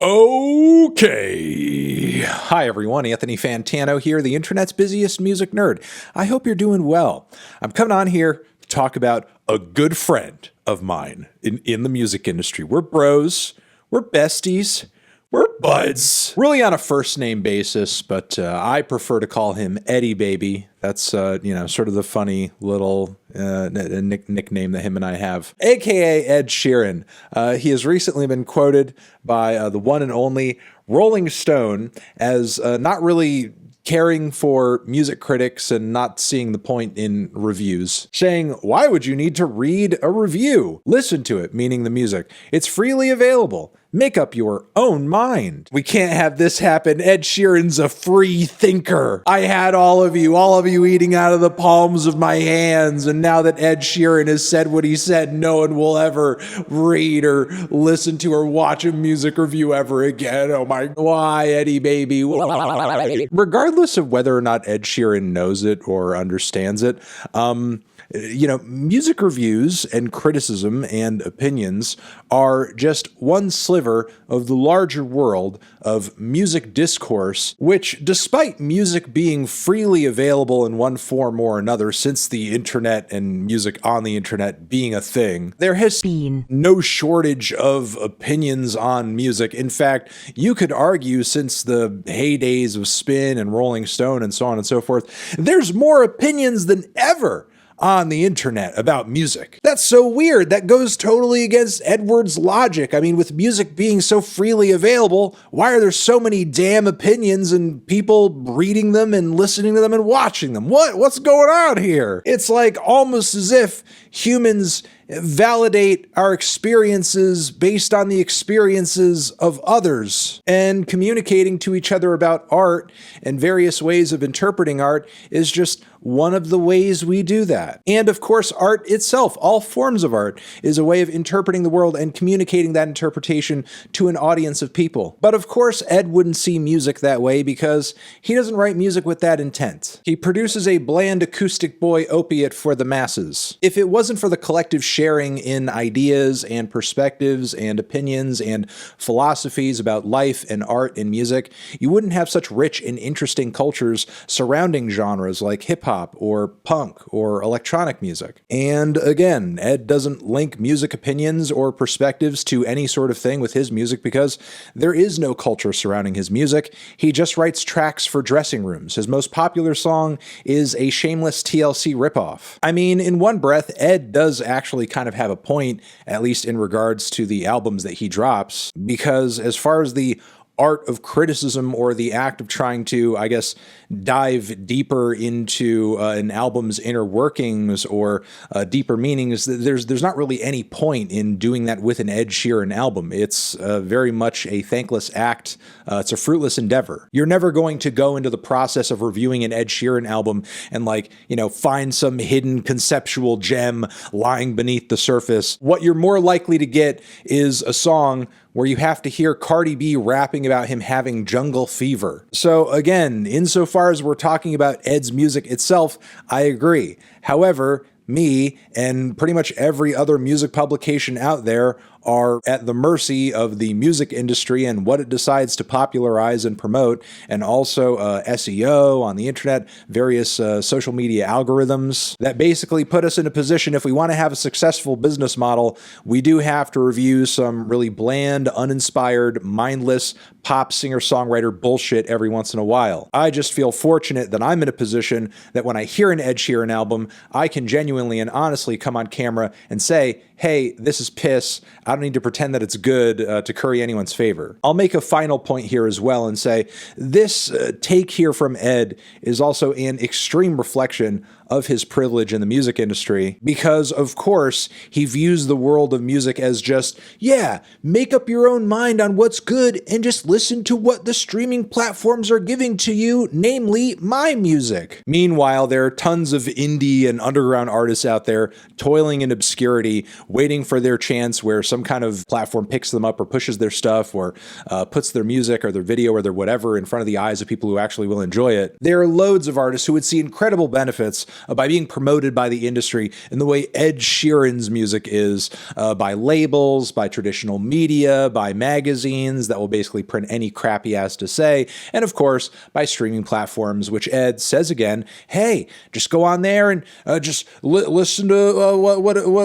Okay. Hi, everyone. Anthony Fantano here, the internet's busiest music nerd. I hope you're doing well. I'm coming on here to talk about a good friend of mine in the music industry. We're bros, we're besties, we're buds. Really on a first name basis, but I prefer to call him Eddie Baby. That's, sort of the funny little nickname that him and I have, aka Ed Sheeran. He has recently been quoted by the one and only Rolling Stone as not really caring for music critics and not seeing the point in reviews, saying, "Why would you need to read a review? Listen to it," meaning the music. "It's freely available. Make up your own mind." We can't have this happen. Ed Sheeran's a free thinker. I had all of you eating out of the palms of my hands, and now that Ed Sheeran has said what he said, no one will ever read or listen to or watch a music review ever again. Oh my, why, Eddie Baby? Regardless of whether or not Ed Sheeran knows it or understands it, music reviews and criticism and opinions are just one sliver of the larger world of music discourse, which, despite music being freely available in one form or another since the internet and music on the internet being a thing, there has been no shortage of opinions on music. In fact, you could argue since the heydays of Spin and Rolling Stone and so on and so forth, there's more opinions than ever on the internet about music. That's so weird. That goes totally against Edward's logic. I mean, with music being so freely available, why are there so many damn opinions and people reading them and listening to them and watching them? What's going on here? It's like almost as if humans validate our experiences based on the experiences of others, and communicating to each other about art and various ways of interpreting art is just one of the ways we do that. And of course, art itself, all forms of art, is a way of interpreting the world and communicating that interpretation to an audience of people. But of course, Ed wouldn't see music that way because he doesn't write music with that intent. He produces a bland acoustic boy opiate for the masses. If it wasn't for the collective sharing in ideas and perspectives and opinions and philosophies about life and art and music, you wouldn't have such rich and interesting cultures surrounding genres like hip-hop or punk or electronic music. And again, Ed doesn't link music opinions or perspectives to any sort of thing with his music because there is no culture surrounding his music. He just writes tracks for dressing rooms. His most popular song is a shameless TLC ripoff. I mean, in one breath, Ed does actually kind of have a point, at least in regards to the albums that he drops, because as far as the art of criticism or the act of trying to, I guess, dive deeper into an album's inner workings or deeper meanings, there's not really any point in doing that with an Ed Sheeran album. It's very much a thankless act. It's a fruitless endeavor. You're never going to go into the process of reviewing an Ed Sheeran album and find some hidden conceptual gem lying beneath the surface. What you're more likely to get is a song where you have to hear Cardi B rapping about him having jungle fever. So again, insofar as we're talking about Ed's music itself, I agree. However, me and pretty much every other music publication out there are at the mercy of the music industry and what it decides to popularize and promote, and also SEO on the internet, various social media algorithms that basically put us in a position, if we want to have a successful business model, we do have to review some really bland, uninspired, mindless pop singer-songwriter bullshit every once in a while. I just feel fortunate that I'm in a position that when I hear an Ed Sheeran album, I can genuinely and honestly come on camera and say, hey, this is piss. I don't need to pretend that it's good to curry anyone's favor. I'll make a final point here as well and say this take here from Ed is also an extreme reflection of his privilege in the music industry because, of course, he views the world of music as just, make up your own mind on what's good and just listen to what the streaming platforms are giving to you, namely my music. Meanwhile, there are tons of indie and underground artists out there toiling in obscurity, waiting for their chance where some some kind of platform picks them up or pushes their stuff or puts their music or their video or their whatever in front of the eyes of people who actually will enjoy it. There are loads of artists who would see incredible benefits by being promoted by the industry in the way Ed Sheeran's music is, by labels, by traditional media, by magazines that will basically print any crap he has to say, and of course, by streaming platforms, which Ed says again, hey, just go on there and just listen to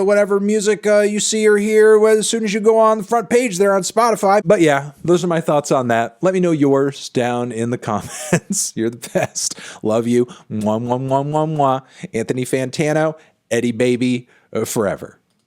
whatever music you see or hear as soon as you go on the front page there on Spotify. But yeah, those are my thoughts on that. Let me know yours down in the comments. You're the best. Love you. Mwah, mwah, mwah, mwah, mwah. Anthony Fantano, Eddie Baby, forever.